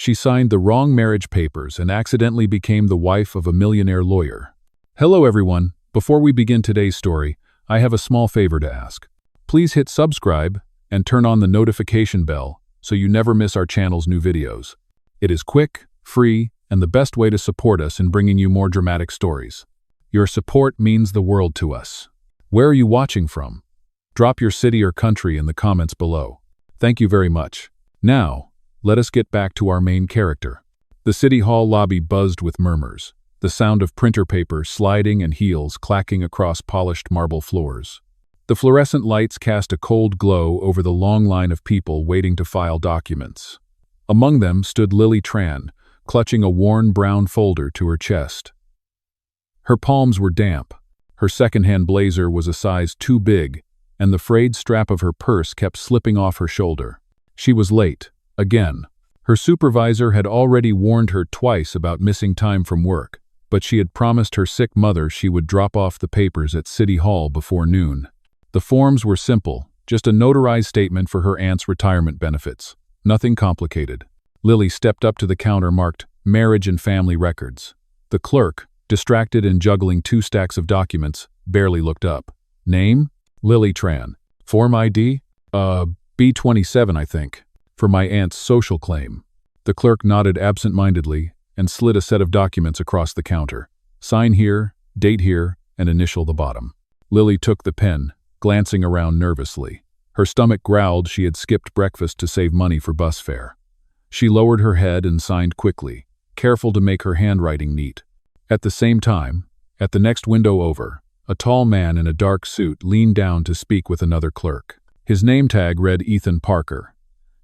She signed the wrong marriage papers and accidentally became the wife of a millionaire lawyer. Hello everyone, before we begin today's story, I have a small favor to ask. Please hit subscribe and turn on the notification bell so you never miss our channel's new videos. It is quick, free, and the best way to support us in bringing you more dramatic stories. Your support means the world to us. Where are you watching from? Drop your city or country in the comments below. Thank you very much. Now, let us get back to our main character. The city hall lobby buzzed with murmurs, the sound of printer paper sliding and heels clacking across polished marble floors. The fluorescent lights cast a cold glow over the long line of people waiting to file documents. Among them stood Lily Tran, clutching a worn brown folder to her chest. Her palms were damp, her second-hand blazer was a size too big, and the frayed strap of her purse kept slipping off her shoulder. She was late, again. Her supervisor had already warned her twice about missing time from work, but she had promised her sick mother she would drop off the papers at City Hall before noon. The forms were simple, just a notarized statement for her aunt's retirement benefits. Nothing complicated. Lily stepped up to the counter marked Marriage and Family Records. The clerk, distracted and juggling 2 stacks of documents, barely looked up. Name? Lily Tran. Form ID? B27, I think. For my aunt's social claim. The clerk nodded absent-mindedly and slid a set of documents across the counter. Sign here, date here, and initial the bottom. Lily took the pen, glancing around nervously. Her stomach growled she had skipped breakfast to save money for bus fare. She lowered her head and signed quickly, careful to make her handwriting neat. At the same time, at the next window over, a tall man in a dark suit leaned down to speak with another clerk. His name tag read Ethan Parker.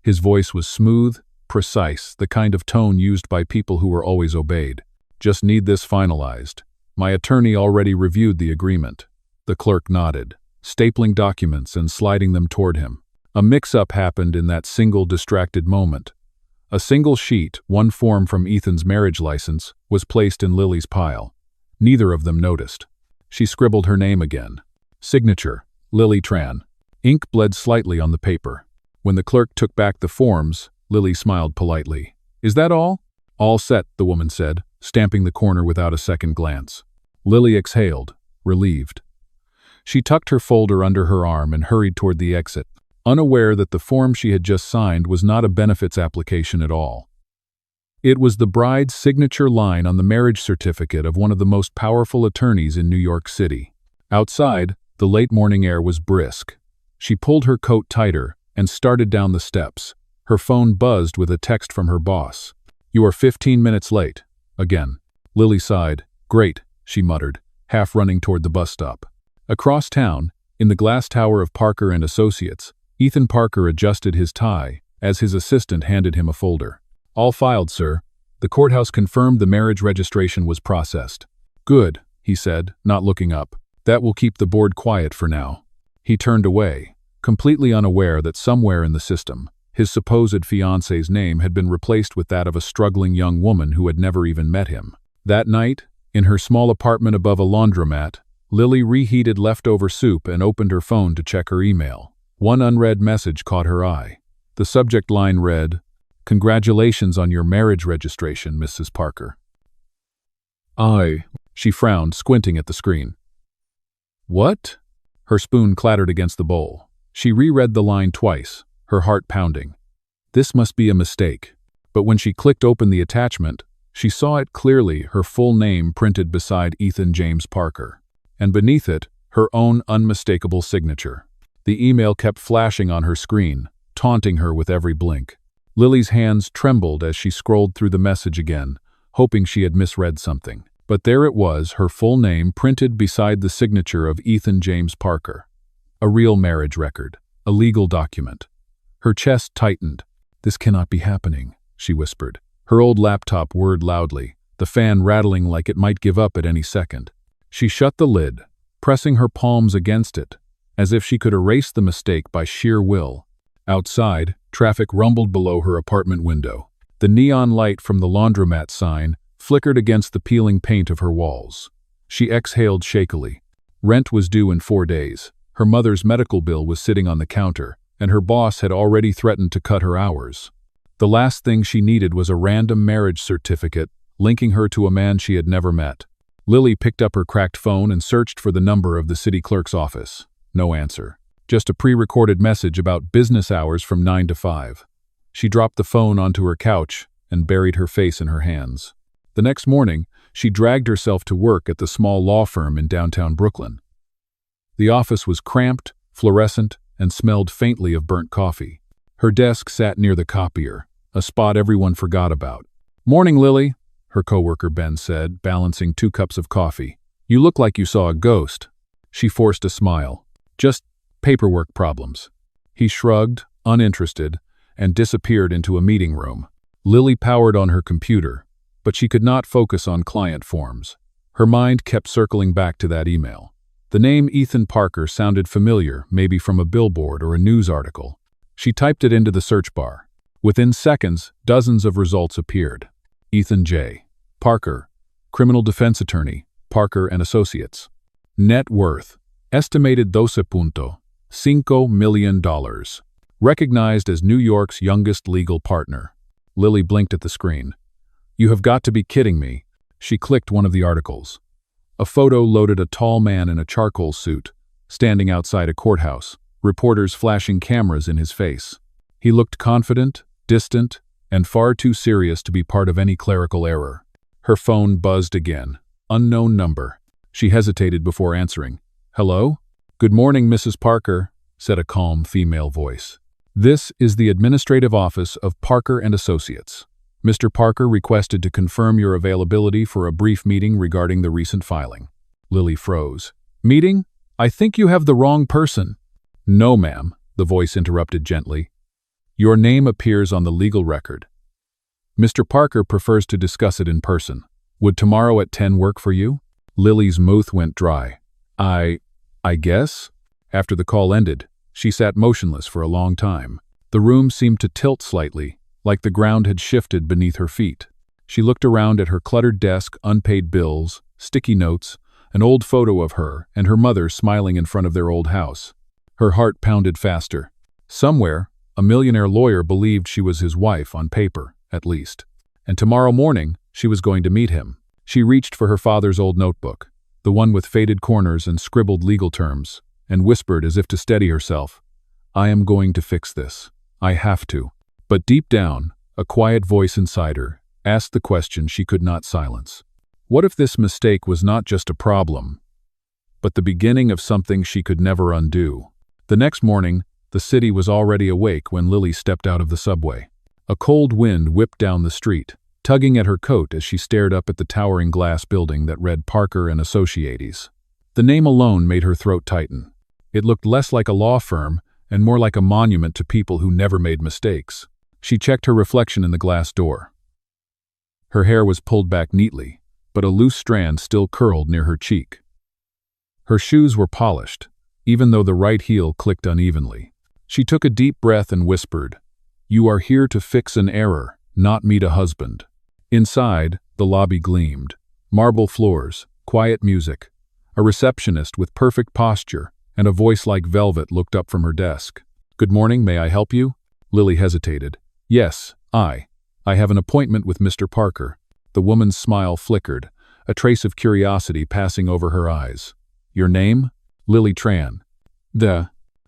His voice was smooth, precise, the kind of tone used by people who were always obeyed. Just need this finalized. My attorney already reviewed the agreement. The clerk nodded, stapling documents and sliding them toward him. A mix-up happened in that single distracted moment. A single sheet, one form from Ethan's marriage license, was placed in Lily's pile. Neither of them noticed. She scribbled her name again. Signature, Lily Tran. Ink bled slightly on the paper. When the clerk took back the forms, Lily smiled politely. Is that all? All set, the woman said, stamping the corner without a second glance. Lily exhaled, relieved. She tucked her folder under her arm and hurried toward the exit, unaware that the form she had just signed was not a benefits application at all. It was the bride's signature line on the marriage certificate of one of the most powerful attorneys in New York City. Outside, the late morning air was brisk. She pulled her coat tighter and started down the steps. Her phone buzzed with a text from her boss. You are 15 minutes late. Again. Lily sighed. Great, she muttered, half running toward the bus stop. Across town, in the glass tower of Parker and Associates, Ethan Parker adjusted his tie as his assistant handed him a folder. All filed, sir. The courthouse confirmed the marriage registration was processed. Good, he said, not looking up. That will keep the board quiet for now. He turned away, completely unaware that somewhere in the system, his supposed fiancé's name had been replaced with that of a struggling young woman who had never even met him. That night, in her small apartment above a laundromat, Lily reheated leftover soup and opened her phone to check her email. One unread message caught her eye. The subject line read, Congratulations on your marriage registration, Mrs. Parker. She frowned, squinting at the screen. What? Her spoon clattered against the bowl. She reread the line twice, her heart pounding. This must be a mistake. But when she clicked open the attachment, she saw it clearly, her full name printed beside Ethan James Parker. And beneath it, her own unmistakable signature. The email kept flashing on her screen, taunting her with every blink. Lily's hands trembled as she scrolled through the message again, hoping she had misread something. But there it was, her full name printed beside the signature of Ethan James Parker. A real marriage record, a legal document. Her chest tightened. This cannot be happening, she whispered. Her old laptop whirred loudly, the fan rattling like it might give up at any second. She shut the lid, pressing her palms against it, as if she could erase the mistake by sheer will. Outside, traffic rumbled below her apartment window. The neon light from the laundromat sign flickered against the peeling paint of her walls. She exhaled shakily. Rent was due in 4 days. Her mother's medical bill was sitting on the counter, and her boss had already threatened to cut her hours. The last thing she needed was a random marriage certificate linking her to a man she had never met. Lily picked up her cracked phone and searched for the number of the city clerk's office. No answer. Just a pre-recorded message about business hours from 9 to 5. She dropped the phone onto her couch and buried her face in her hands. The next morning, she dragged herself to work at the small law firm in downtown Brooklyn. The office was cramped, fluorescent, and smelled faintly of burnt coffee. Her desk sat near the copier, a spot everyone forgot about. "Morning, Lily," her coworker Ben said, balancing 2 cups of coffee. "You look like you saw a ghost." She forced a smile. "Just paperwork problems." He shrugged, uninterested, and disappeared into a meeting room. Lily powered on her computer, but she could not focus on client forms. Her mind kept circling back to that email. The name Ethan Parker sounded familiar, maybe from a billboard or a news article. She typed it into the search bar. Within seconds, dozens of results appeared. Ethan J. Parker, criminal defense attorney, Parker and Associates. Net worth, estimated $12.5 million. Recognized as New York's youngest legal partner. Lily blinked at the screen. "You have got to be kidding me." She clicked one of the articles. A photo loaded a tall man in a charcoal suit, standing outside a courthouse, reporters flashing cameras in his face. He looked confident, distant, and far too serious to be part of any clerical error. Her phone buzzed again. Unknown number. She hesitated before answering. "Hello?" "Good morning, Mrs. Parker," said a calm female voice. "This is the administrative office of Parker and Associates. Mr. Parker requested to confirm your availability for a brief meeting regarding the recent filing." Lily froze. "Meeting? I think you have the wrong person." "No, ma'am," the voice interrupted gently. "Your name appears on the legal record. Mr. Parker prefers to discuss it in person. Would tomorrow at 10 work for you?" Lily's mouth went dry. I guess?" After the call ended, she sat motionless for a long time. The room seemed to tilt slightly, like the ground had shifted beneath her feet. She looked around at her cluttered desk, unpaid bills, sticky notes, an old photo of her and her mother smiling in front of their old house. Her heart pounded faster. Somewhere, a millionaire lawyer believed she was his wife, on paper, at least. And tomorrow morning, she was going to meet him. She reached for her father's old notebook, the one with faded corners and scribbled legal terms, and whispered as if to steady herself, "I am going to fix this. I have to." But deep down, a quiet voice inside her asked the question she could not silence. What if this mistake was not just a problem, but the beginning of something she could never undo? The next morning, the city was already awake when Lily stepped out of the subway. A cold wind whipped down the street, tugging at her coat as she stared up at the towering glass building that read Parker and Associates. The name alone made her throat tighten. It looked less like a law firm and more like a monument to people who never made mistakes. She checked her reflection in the glass door. Her hair was pulled back neatly, but a loose strand still curled near her cheek. Her shoes were polished, even though the right heel clicked unevenly. She took a deep breath and whispered, "You are here to fix an error, not meet a husband." Inside, the lobby gleamed. Marble floors, quiet music. A receptionist with perfect posture and a voice like velvet looked up from her desk. "Good morning, may I help you?" Lily hesitated. "Yes, I have an appointment with Mr. Parker." The woman's smile flickered, a trace of curiosity passing over her eyes. "Your name?" "Lily Tran."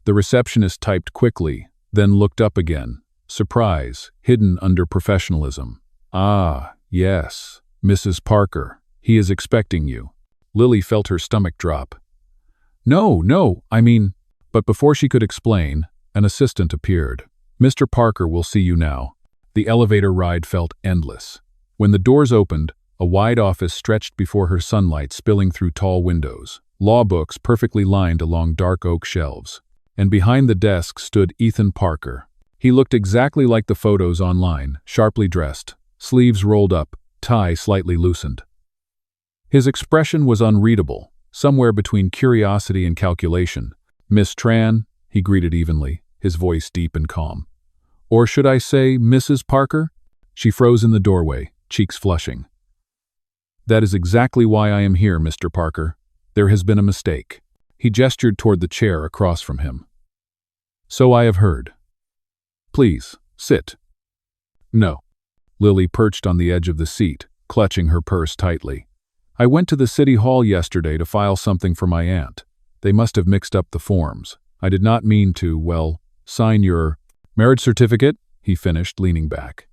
The receptionist typed quickly, then looked up again, surprise hidden under professionalism. "Ah, yes, Mrs. Parker. He is expecting you." Lily felt her stomach drop. No, I mean..." But before she could explain, an assistant appeared. "Mr. Parker will see you now." The elevator ride felt endless. When the doors opened, a wide office stretched before her, sunlight spilling through tall windows, law books perfectly lined along dark oak shelves. And behind the desk stood Ethan Parker. He looked exactly like the photos online, sharply dressed, sleeves rolled up, tie slightly loosened. His expression was unreadable, somewhere between curiosity and calculation. "Miss Tran," he greeted evenly, his voice deep and calm. "Or should I say, Mrs. Parker?" She froze in the doorway, cheeks flushing. "That is exactly why I am here, Mr. Parker. There has been a mistake." He gestured toward the chair across from him. "So I have heard. Please, sit." No. Lily perched on the edge of the seat, clutching her purse tightly. I went to the city hall yesterday to file something for my aunt. They must have mixed up the forms. I did not mean to, well, sign your marriage certificate, he finished, leaning back.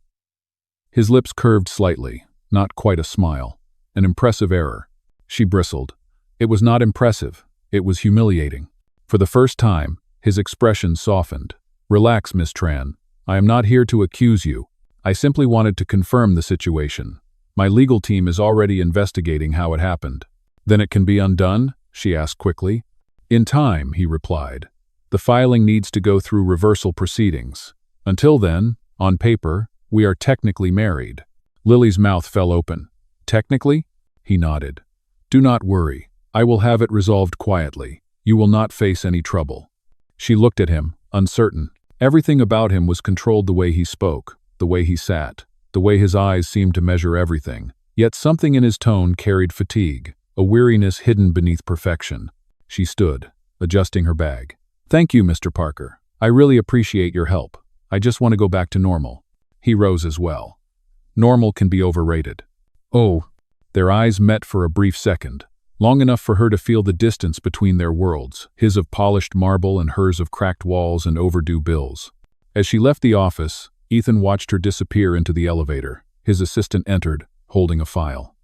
His lips curved slightly, not quite a smile. An impressive error. She bristled. It was not impressive. It was humiliating. For the first time, his expression softened. Relax, Miss Tran. I am not here to accuse you. I simply wanted to confirm the situation. My legal team is already investigating how it happened. Then it can be undone? She asked quickly. In time, he replied. The filing needs to go through reversal proceedings. Until then, on paper, we are technically married. Lily's mouth fell open. Technically? He nodded. Do not worry. I will have it resolved quietly. You will not face any trouble. She looked at him, uncertain. Everything about him was controlled: the way he spoke, the way he sat, the way his eyes seemed to measure everything. Yet something in his tone carried fatigue, a weariness hidden beneath perfection. She stood, adjusting her bag. Thank you, Mr. Parker. I really appreciate your help. I just want to go back to normal. He rose as well. Normal can be overrated. Oh. Their eyes met for a brief second, long enough for her to feel the distance between their worlds, his of polished marble and hers of cracked walls and overdue bills. As she left the office, Ethan watched her disappear into the elevator. His assistant entered, holding a file.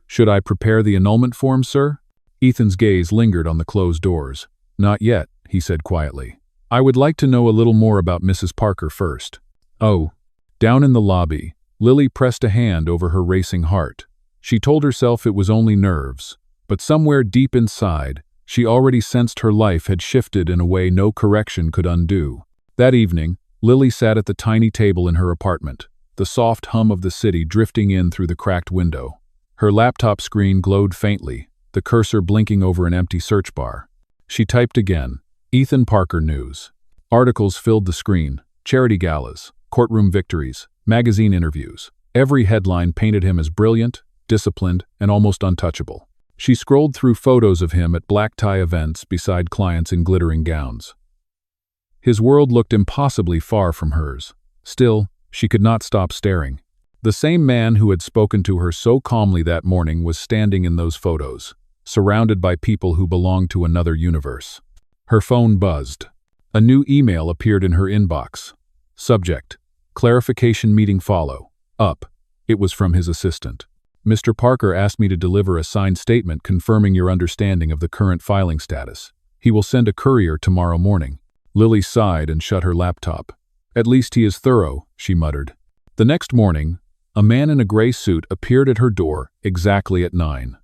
Should I prepare the annulment form, sir? Ethan's gaze lingered on the closed doors. Not yet, he said quietly. I would like to know a little more about Mrs. Parker first. Oh. Down in the lobby, Lily pressed a hand over her racing heart. She told herself it was only nerves, but somewhere deep inside, she already sensed her life had shifted in a way no correction could undo. That evening, Lily sat at the tiny table in her apartment, the soft hum of the city drifting in through the cracked window. Her laptop screen glowed faintly, the cursor blinking over an empty search bar. She typed again, Ethan Parker News. Articles filled the screen, charity galas, courtroom victories, magazine interviews. Every headline painted him as brilliant, disciplined, and almost untouchable. She scrolled through photos of him at black tie events beside clients in glittering gowns. His world looked impossibly far from hers. Still, she could not stop staring. The same man who had spoken to her so calmly that morning was standing in those photos, surrounded by people who belonged to another universe. Her phone buzzed. A new email appeared in her inbox. Subject: Clarification meeting follow. Up. It was from his assistant. Mr. Parker asked me to deliver a signed statement confirming your understanding of the current filing status. He will send a courier tomorrow morning. Lily sighed and shut her laptop. At least he is thorough, she muttered. The next morning, a man in a gray suit appeared at her door exactly at 9.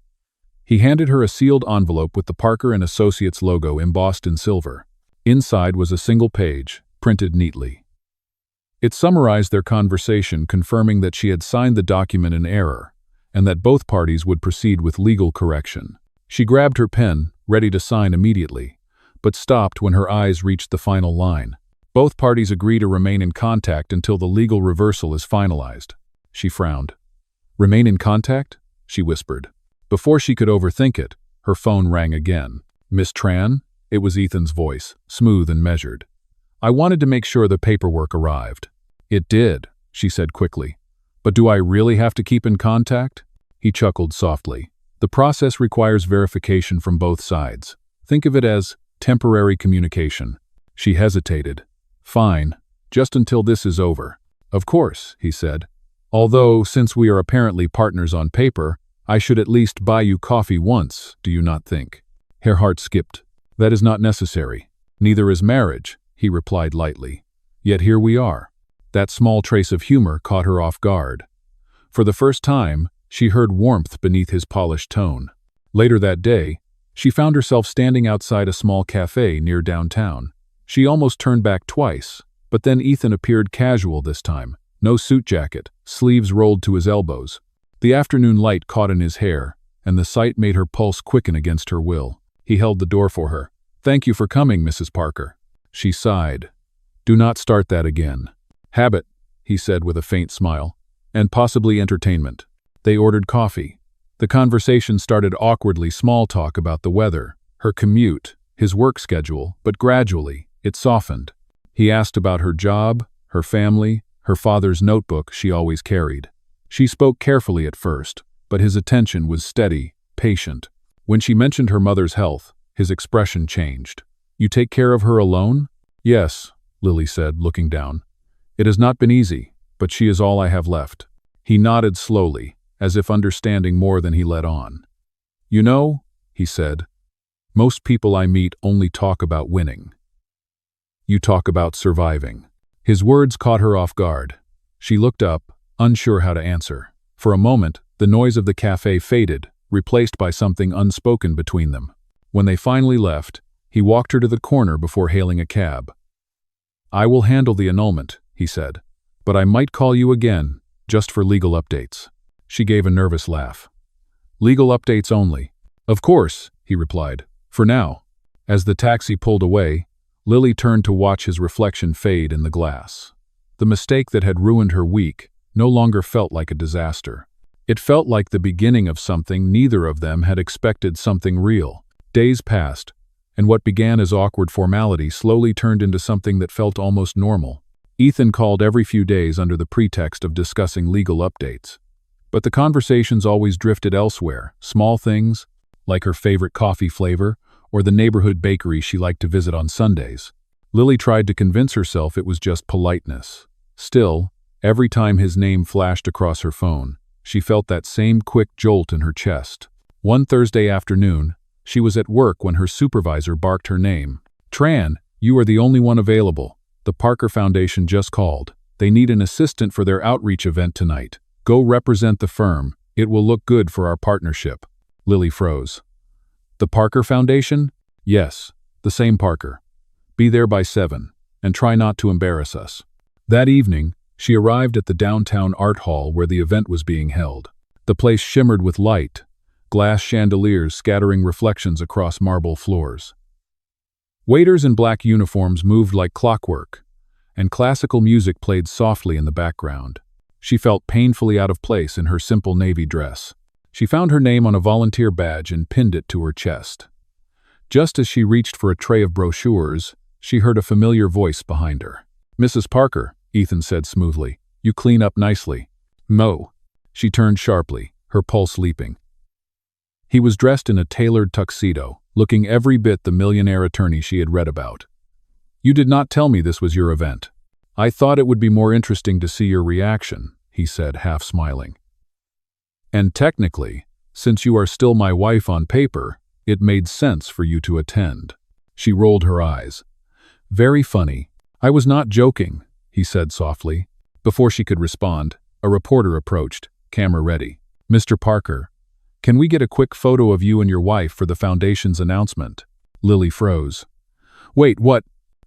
He handed her a sealed envelope with the Parker & Associates logo embossed in silver. Inside was a single page, printed neatly. It summarized their conversation, confirming that she had signed the document in error, and that both parties would proceed with legal correction. She grabbed her pen, ready to sign immediately, but stopped when her eyes reached the final line. Both parties agree to remain in contact until the legal reversal is finalized. She frowned. Remain in contact? She whispered. Before she could overthink it, her phone rang again. Miss Tran? It was Ethan's voice, smooth and measured. I wanted to make sure the paperwork arrived. It did, she said quickly. But do I really have to keep in contact? He chuckled softly. The process requires verification from both sides. Think of it as temporary communication. She hesitated. Fine, just until this is over. Of course, he said. Although, since we are apparently partners on paper, I should at least buy you coffee once, do you not think? Her heart skipped. That is not necessary. Neither is marriage, he replied lightly. Yet here we are. That small trace of humor caught her off guard. For the first time, she heard warmth beneath his polished tone. Later that day, she found herself standing outside a small cafe near downtown. She almost turned back twice, but then Ethan appeared casual this time. No suit jacket, sleeves rolled to his elbows. The afternoon light caught in his hair, and the sight made her pulse quicken against her will. He held the door for her. Thank you for coming, Mrs. Parker. She sighed. Do not start that again. Habit, he said with a faint smile, and possibly entertainment. They ordered coffee. The conversation started awkwardly, small talk about the weather, her commute, his work schedule, but gradually, it softened. He asked about her job, her family, her father's notebook she always carried. She spoke carefully at first, but his attention was steady, patient. When she mentioned her mother's health, his expression changed. "You take care of her alone?" "Yes," Lily said, looking down. "It has not been easy, but she is all I have left." He nodded slowly, as if understanding more than he let on. "You know," he said, "most people I meet only talk about winning. You talk about surviving." His words caught her off guard. She looked up, unsure how to answer. For a moment, the noise of the cafe faded, replaced by something unspoken between them. When they finally left, he walked her to the corner before hailing a cab. "I will handle the annulment," he said, "but I might call you again, just for legal updates." She gave a nervous laugh. "Legal updates only." "Of course," he replied, "for now." As the taxi pulled away, Lily turned to watch his reflection fade in the glass. The mistake that had ruined her week no longer felt like a disaster. It felt like the beginning of something neither of them had expected, something real. Days passed, and what began as awkward formality slowly turned into something that felt almost normal. Ethan called every few days under the pretext of discussing legal updates. But the conversations always drifted elsewhere, small things, like her favorite coffee flavor, or the neighborhood bakery she liked to visit on Sundays. Lily tried to convince herself it was just politeness. Still, every time his name flashed across her phone, she felt that same quick jolt in her chest. One Thursday afternoon, she was at work when her supervisor barked her name. "Tran, you are the only one available. The Parker Foundation just called. They need an assistant for their outreach event tonight. Go represent the firm. It will look good for our partnership." Lily froze. "The Parker Foundation?" "Yes, the same Parker. Be there by 7, and try not to embarrass us." That evening, she arrived at the downtown art hall where the event was being held. The place shimmered with light, glass chandeliers scattering reflections across marble floors. Waiters in black uniforms moved like clockwork, and classical music played softly in the background. She felt painfully out of place in her simple navy dress. She found her name on a volunteer badge and pinned it to her chest. Just as she reached for a tray of brochures, she heard a familiar voice behind her. "Mrs. Parker," Ethan said smoothly, "you clean up nicely." "No." She turned sharply, her pulse leaping. He was dressed in a tailored tuxedo, looking every bit the millionaire attorney she had read about. "You did not tell me this was your event. I thought it would be more interesting to see your reaction," he said, half smiling. "And technically, since you are still my wife on paper, it made sense for you to attend." She rolled her eyes. "Very funny. I was not joking," he said softly. Before she could respond, a reporter approached, camera ready. "Mr. Parker, can we get a quick photo of you and your wife for the foundation's announcement?" Lily froze. "Wait, what?"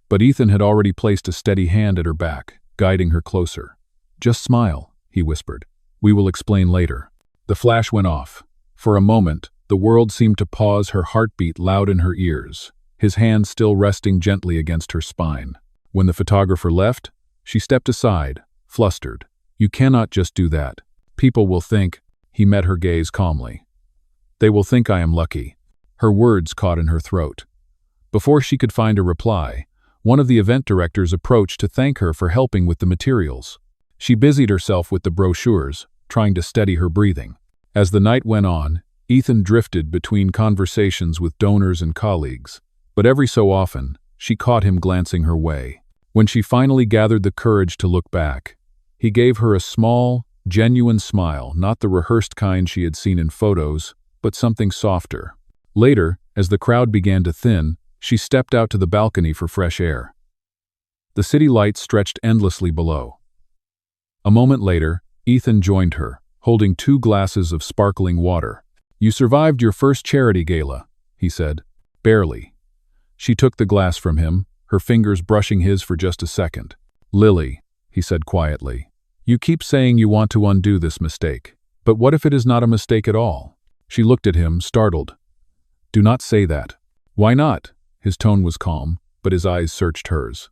But Ethan had already placed a steady hand at her back, guiding her closer. "Just smile," he whispered. "We will explain later." The flash went off. For a moment, the world seemed to pause, her heartbeat loud in her ears, his hand still resting gently against her spine. When the photographer left, she stepped aside, flustered. "You cannot just do that. People will think—" He met her gaze calmly. "They will think I am lucky." Her words caught in her throat. Before she could find a reply, one of the event directors approached to thank her for helping with the materials. She busied herself with the brochures, trying to steady her breathing. As the night went on, Ethan drifted between conversations with donors and colleagues, but every so often, she caught him glancing her way. When she finally gathered the courage to look back, he gave her a small, genuine smile, not the rehearsed kind she had seen in photos, but something softer. Later, as the crowd began to thin, she stepped out to the balcony for fresh air. The city lights stretched endlessly below. A moment later, Ethan joined her, holding 2 glasses of sparkling water. "You survived your first charity gala," he said. "Barely." She took the glass from him, her fingers brushing his for just a second. "Lily," he said quietly, "you keep saying you want to undo this mistake, but what if it is not a mistake at all?" She looked at him, startled. "Do not say that." "Why not?" His tone was calm, but his eyes searched hers.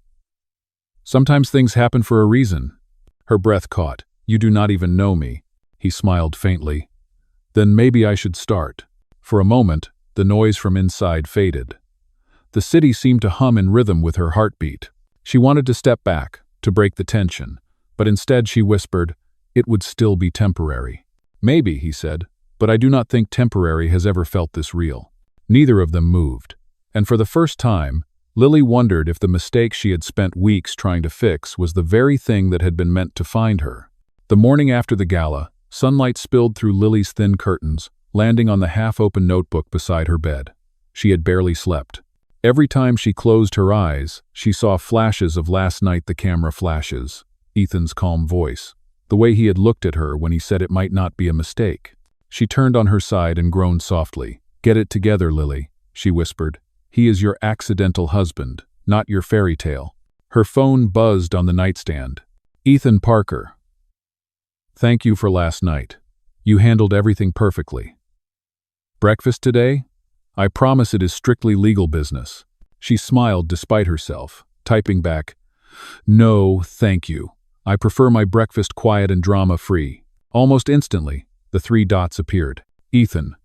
"Sometimes things happen for a reason." Her breath caught. "You do not even know me." He smiled faintly. "Then maybe I should start." For a moment, the noise from inside faded. The city seemed to hum in rhythm with her heartbeat. She wanted to step back, to break the tension, But instead she whispered, "It would still be temporary." "Maybe," he said, "but I do not think temporary has ever felt this real." Neither of them moved. And for the first time, Lily wondered if the mistake she had spent weeks trying to fix was the very thing that had been meant to find her. The morning after the gala, sunlight spilled through Lily's thin curtains, landing on the half-open notebook beside her bed. She had barely slept. Every time she closed her eyes, she saw flashes of last night. The camera flashes, Ethan's calm voice, the way he had looked at her when he said it might not be a mistake. She turned on her side and groaned softly. "Get it together, Lily," she whispered. "He is your accidental husband, not your fairy tale." Her phone buzzed on the nightstand. "Ethan Parker. Thank you for last night. You handled everything perfectly. Breakfast today? I promise it is strictly legal business." She smiled despite herself, typing back, "No, thank you. I prefer my breakfast quiet and drama-free." Almost instantly, the 3 dots appeared. "Ethan.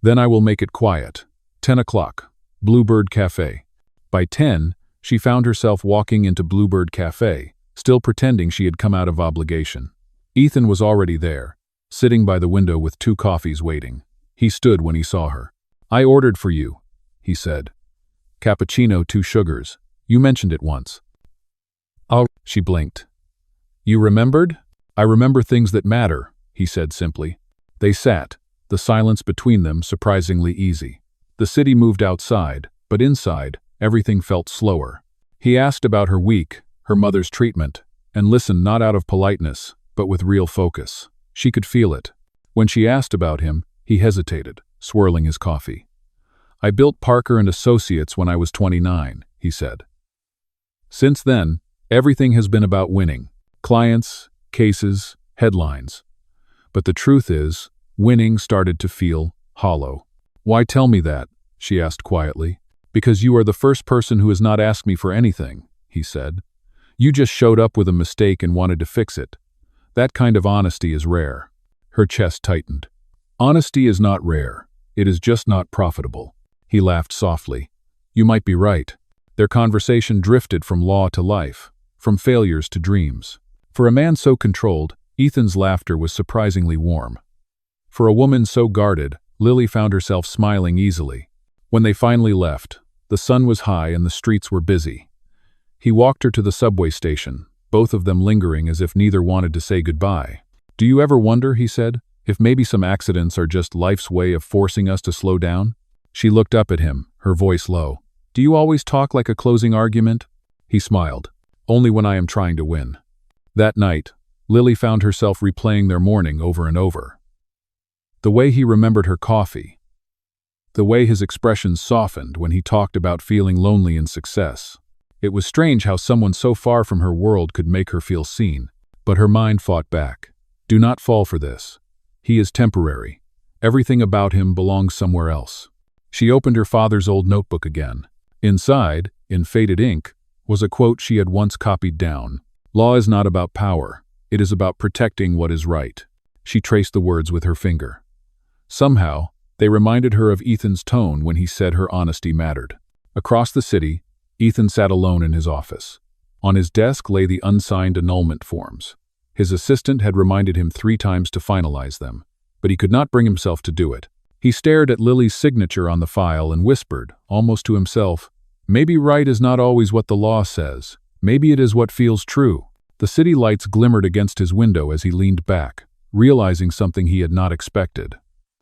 Then I will make it quiet. 10 o'clock. Bluebird Cafe." By 10, she found herself walking into Bluebird Cafe, still pretending she had come out of obligation. Ethan was already there, sitting by the window with 2 coffees waiting. He stood when he saw her. "I ordered for you," he said. "Cappuccino, 2 sugars. You mentioned it once." "Oh," she blinked. "You remembered?" "I remember things that matter," he said simply. They sat, the silence between them surprisingly easy. The city moved outside, but inside, everything felt slower. He asked about her week, her mother's treatment, and listened not out of politeness, but with real focus. She could feel it. When she asked about him, he hesitated, swirling his coffee. "I built Parker and Associates when I was 29, he said. "Since then, everything has been about winning. Clients, cases, headlines. But the truth is, winning started to feel hollow." "Why tell me that?" she asked quietly. "Because you are the first person who has not asked me for anything," he said. "You just showed up with a mistake and wanted to fix it. That kind of honesty is rare." Her chest tightened. "Honesty is not rare. It is just not profitable." He laughed softly. "You might be right." Their conversation drifted from law to life, from failures to dreams. For a man so controlled, Ethan's laughter was surprisingly warm. For a woman so guarded, Lily found herself smiling easily. When they finally left, the sun was high and the streets were busy. He walked her to the subway station, both of them lingering as if neither wanted to say goodbye. "Do you ever wonder," he said, "if maybe some accidents are just life's way of forcing us to slow down?" She looked up at him, her voice low. "Do you always talk like a closing argument?" He smiled. "Only when I am trying to win." That night, Lily found herself replaying their morning over and over. The way he remembered her coffee. The way his expressions softened when he talked about feeling lonely in success. It was strange how someone so far from her world could make her feel seen. But her mind fought back. "Do not fall for this. He is temporary. Everything about him belongs somewhere else." She opened her father's old notebook again. Inside, in faded ink, was a quote she had once copied down. "Law is not about power. It is about protecting what is right." She traced the words with her finger. Somehow, they reminded her of Ethan's tone when he said her honesty mattered. Across the city, Ethan sat alone in his office. On his desk lay the unsigned annulment forms. His assistant had reminded him 3 times to finalize them, but he could not bring himself to do it. He stared at Lily's signature on the file and whispered, almost to himself, "Maybe right is not always what the law says. Maybe it is what feels true." The city lights glimmered against his window as he leaned back, realizing something he had not expected.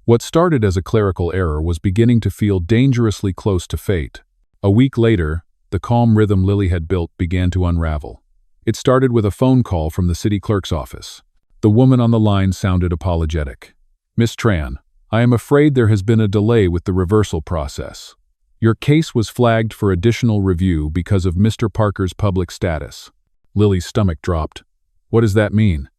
What started as a clerical error was beginning to feel dangerously close to fate. A week later, the calm rhythm Lily had built began to unravel. It started with a phone call from the city clerk's office. The woman on the line sounded apologetic. "Miss Tran, I am afraid there has been a delay with the reversal process. Your case was flagged for additional review because of Mr. Parker's public status." Lily's stomach dropped. "What does that mean?"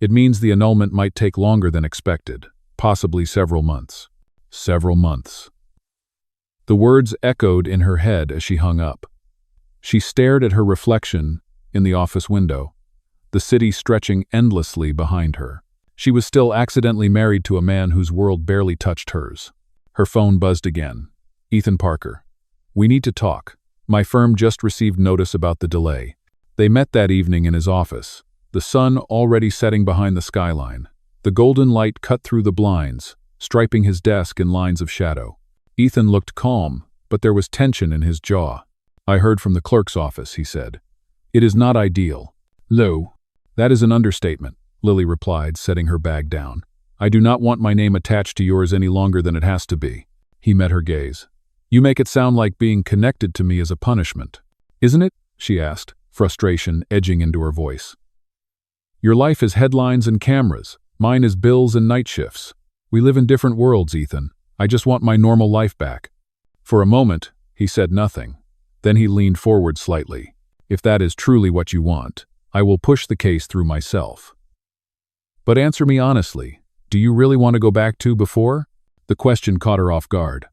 "It means the annulment might take longer than expected, possibly several months." "Several months." The words echoed in her head as she hung up. She stared at her reflection in the office window, the city stretching endlessly behind her. She was still accidentally married to a man whose world barely touched hers. Her phone buzzed again. "Ethan Parker. We need to talk. My firm just received notice about the delay." They met that evening in his office, the sun already setting behind the skyline. The golden light cut through the blinds, striping his desk in lines of shadow. Ethan looked calm, but there was tension in his jaw. "I heard from the clerk's office," he said. "It is not ideal." "Low." "That is an understatement," Lily replied, setting her bag down. "I do not want my name attached to yours any longer than it has to be." He met her gaze. "You make it sound like being connected to me is a punishment." "Isn't it?" she asked, frustration edging into her voice. "Your life is headlines and cameras. Mine is bills and night shifts. We live in different worlds, Ethan. I just want my normal life back." For a moment, he said nothing. Then he leaned forward slightly. "If that is truly what you want, I will push the case through myself. But answer me honestly, do you really want to go back to before?" The question caught her off guard.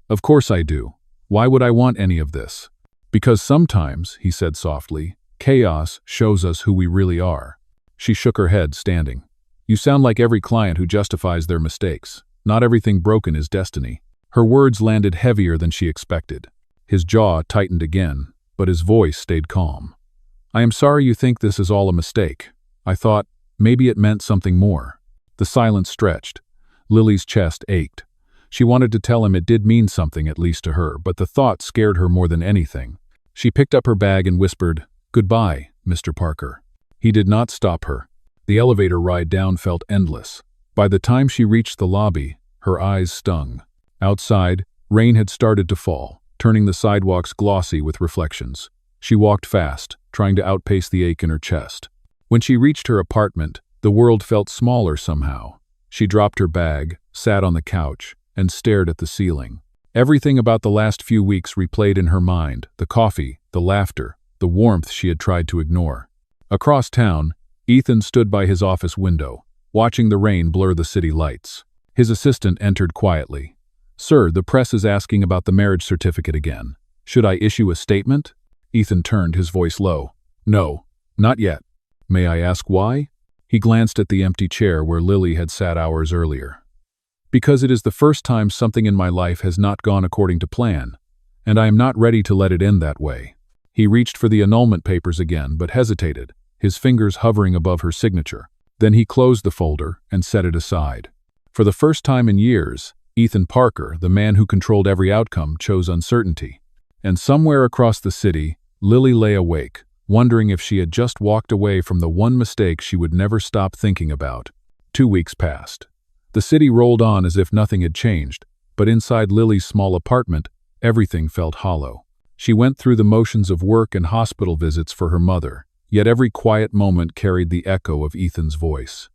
"Of course I do. Why would I want any of this?" "Because sometimes," he said softly, "chaos shows us who we really are." She shook her head, standing. "You sound like every client who justifies their mistakes. Not everything broken is destiny." Her words landed heavier than she expected. His jaw tightened again, but his voice stayed calm. "I am sorry you think this is all a mistake. I thought maybe it meant something more." The silence stretched. Lily's chest ached. She wanted to tell him it did mean something, at least to her, but the thought scared her more than anything. She picked up her bag and whispered, "Goodbye, Mr. Parker." He did not stop her. The elevator ride down felt endless. By the time she reached the lobby, her eyes stung. Outside, rain had started to fall, turning the sidewalks glossy with reflections. She walked fast, trying to outpace the ache in her chest. When she reached her apartment, the world felt smaller somehow. She dropped her bag, sat on the couch, and stared at the ceiling. Everything about the last few weeks replayed in her mind: the coffee, the laughter, the warmth she had tried to ignore. Across town, Ethan stood by his office window, watching the rain blur the city lights. His assistant entered quietly. "Sir, the press is asking about the marriage certificate again. Should I issue a statement?" Ethan turned, his voice low. "No, not yet." "May I ask why?" He glanced at the empty chair where Lily had sat hours earlier. "Because it is the first time something in my life has not gone according to plan, and I am not ready to let it end that way." He reached for the annulment papers again, but hesitated, his fingers hovering above her signature. Then he closed the folder and set it aside. For the first time in years, Ethan Parker, the man who controlled every outcome, chose uncertainty. And somewhere across the city, Lily lay awake, wondering if she had just walked away from the one mistake she would never stop thinking about. 2 weeks passed. The city rolled on as if nothing had changed, but inside Lily's small apartment, everything felt hollow. She went through the motions of work and hospital visits for her mother, yet every quiet moment carried the echo of Ethan's voice.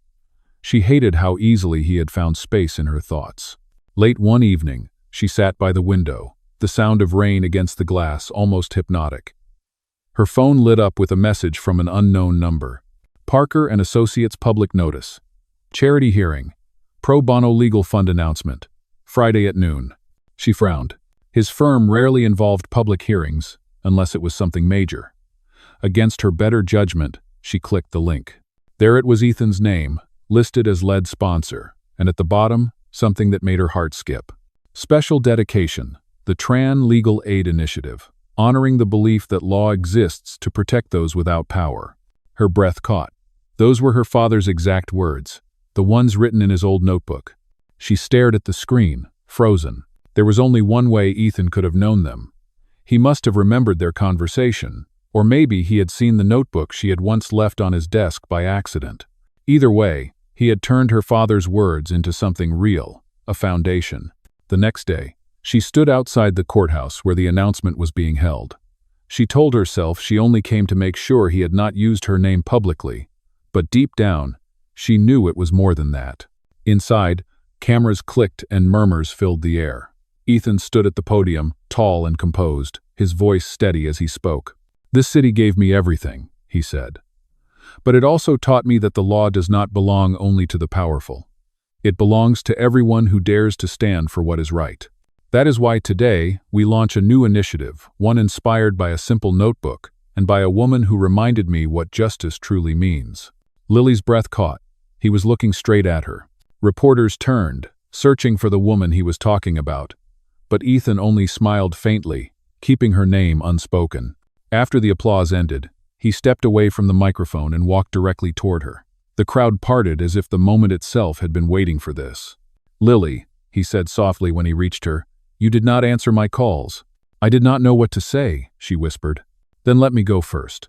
She hated how easily he had found space in her thoughts. Late one evening, she sat by the window, the sound of rain against the glass almost hypnotic. Her phone lit up with a message from an unknown number. "Parker and Associates public notice. Charity hearing. Pro bono legal fund announcement. Friday at noon." She frowned. His firm rarely involved public hearings, unless it was something major. Against her better judgment, she clicked the link. There it was, Ethan's name, listed as lead sponsor, and at the bottom, something that made her heart skip. Special dedication, the Tran Legal Aid Initiative, honoring the belief that law exists to protect those without power. Her breath caught. Those were her father's exact words, the ones written in his old notebook. She stared at the screen, frozen. There was only one way Ethan could have known them. He must have remembered their conversation, or maybe he had seen the notebook she had once left on his desk by accident. Either way, he had turned her father's words into something real, a foundation. The next day, she stood outside the courthouse where the announcement was being held. She told herself she only came to make sure he had not used her name publicly, but deep down, she knew it was more than that. Inside, cameras clicked and murmurs filled the air. Ethan stood at the podium, tall and composed, his voice steady as he spoke. "This city gave me everything," he said. "But it also taught me that the law does not belong only to the powerful. It belongs to everyone who dares to stand for what is right. That is why today we launch a new initiative, one inspired by a simple notebook and by a woman who reminded me what justice truly means." Lily's breath caught. He was looking straight at her. Reporters turned, searching for the woman he was talking about. But Ethan only smiled faintly, keeping her name unspoken. After the applause ended, He stepped away from the microphone and walked directly toward her. The crowd parted as if the moment itself had been waiting for this. "Lily," he said softly when he reached her, "you did not answer my calls." "I did not know what to say," she whispered. "Then let me go first."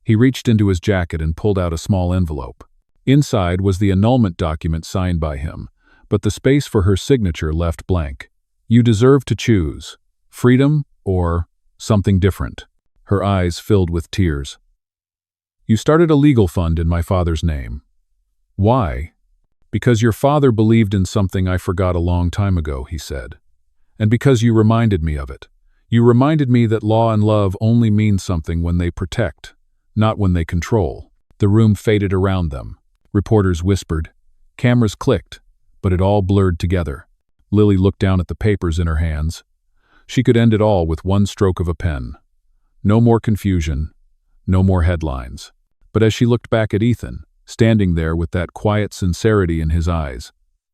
He reached into his jacket and pulled out a small envelope. Inside was the annulment document signed by him, but the space for her signature left blank. "You deserve to choose freedom or something different." Her eyes filled with tears. "You started a legal fund in my father's name." "Why?" "Because your father believed in something I forgot a long time ago," he said. "And because you reminded me of it. You reminded me that law and love only mean something when they protect, not when they control." The room faded around them. Reporters whispered. Cameras clicked, but it all blurred together. Lily looked down at the papers in her hands. She could end it all with one stroke of a pen. No more confusion, no more headlines. But as she looked back at Ethan, standing there with that quiet sincerity in his eyes,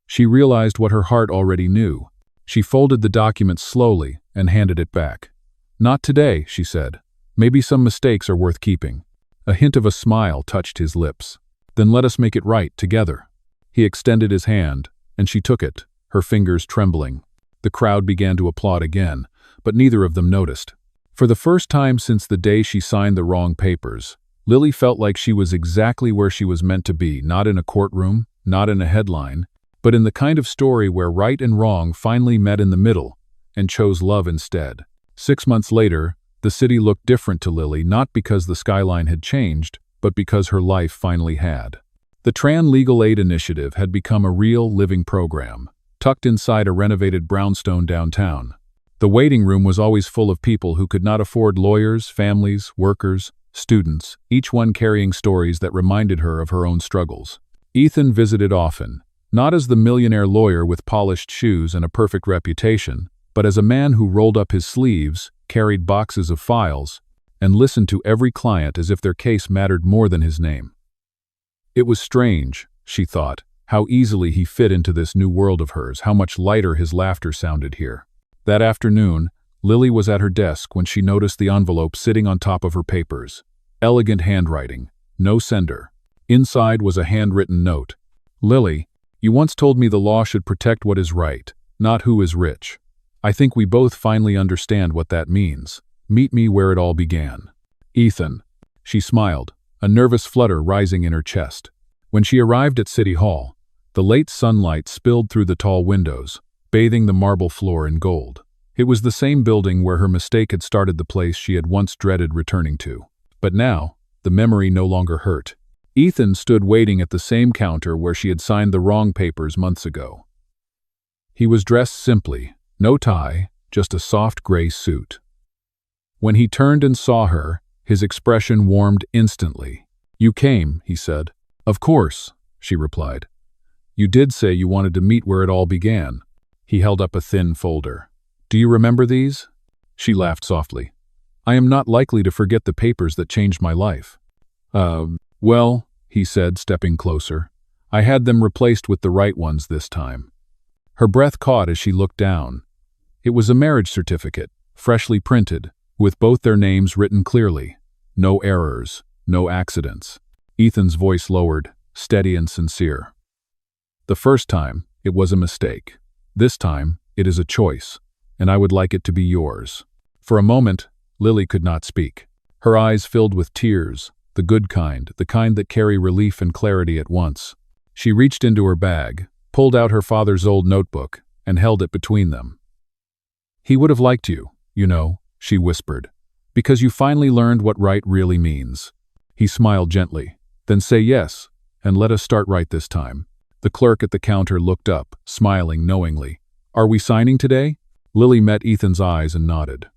she realized what her heart already knew. She folded the document slowly and handed it back. "Not today," she said. "Maybe some mistakes are worth keeping." A hint of a smile touched his lips. "Then let us make it right together." He extended his hand, and she took it, her fingers trembling. The crowd began to applaud again, but neither of them noticed. For the first time since the day she signed the wrong papers, Lily felt like she was exactly where she was meant to be, not in a courtroom, not in a headline, but in the kind of story where right and wrong finally met in the middle and chose love instead. 6 months later, the city looked different to Lily, not because the skyline had changed, but because her life finally had. The Tran Legal Aid Initiative had become a real, living program, tucked inside a renovated brownstone downtown. The waiting room was always full of people who could not afford lawyers, families, workers, students, each one carrying stories that reminded her of her own struggles. Ethan visited often, not as the millionaire lawyer with polished shoes and a perfect reputation, but as a man who rolled up his sleeves, carried boxes of files, and listened to every client as if their case mattered more than his name. It was strange, she thought, how easily he fit into this new world of hers, how much lighter his laughter sounded here. That afternoon, Lily was at her desk when she noticed the envelope sitting on top of her papers. Elegant handwriting, no sender. Inside was a handwritten note. "Lily, you once told me the law should protect what is right, not who is rich. I think we both finally understand what that means. Meet me where it all began. Ethan." She smiled, a nervous flutter rising in her chest. When she arrived at City Hall, the late sunlight spilled through the tall windows, bathing the marble floor in gold. It was the same building where her mistake had started the place she had once dreaded returning to. But now, the memory no longer hurt. Ethan stood waiting at the same counter where she had signed the wrong papers months ago. He was dressed simply, no tie, just a soft gray suit. When he turned and saw her, his expression warmed instantly. "You came," he said. "Of course," she replied. "You did say you wanted to meet where it all began." He held up a thin folder. "Do you remember these?" She laughed softly. "I am not likely to forget the papers that changed my life." Well," he said, stepping closer. "I had them replaced with the right ones this time." Her breath caught as she looked down. It was a marriage certificate, freshly printed, with both their names written clearly. No errors, no accidents. Ethan's voice lowered, steady and sincere. "The first time, it was a mistake. This time, it is a choice, and I would like it to be yours." For a moment, Lily could not speak. Her eyes filled with tears, the good kind, the kind that carry relief and clarity at once. She reached into her bag, pulled out her father's old notebook, and held it between them. "He would have liked you, you know," she whispered, "because you finally learned what right really means." He smiled gently. "Then say yes, and let us start right this time." The clerk at the counter looked up, smiling knowingly. "Are we signing today?" Lily met Ethan's eyes and nodded.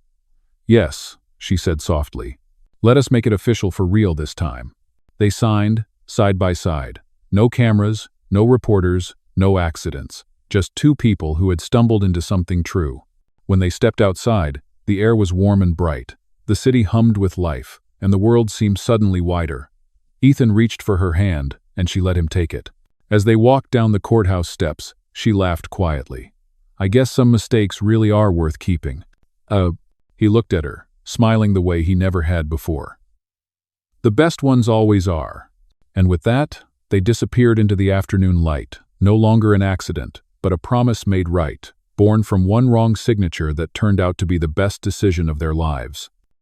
"Yes," she said softly. "Let us make it official for real this time." They signed, side by side. No cameras, no reporters, no accidents. Just two people who had stumbled into something true. When they stepped outside, the air was warm and bright. The city hummed with life, and the world seemed suddenly wider. Ethan reached for her hand, and she let him take it. As they walked down the courthouse steps, she laughed quietly. "I guess some mistakes really are worth keeping." He looked at her, smiling the way he never had before. The best ones always are. And with that, they disappeared into the afternoon light, no longer an accident, but a promise made right, born from one wrong signature that turned out to be the best decision of their lives.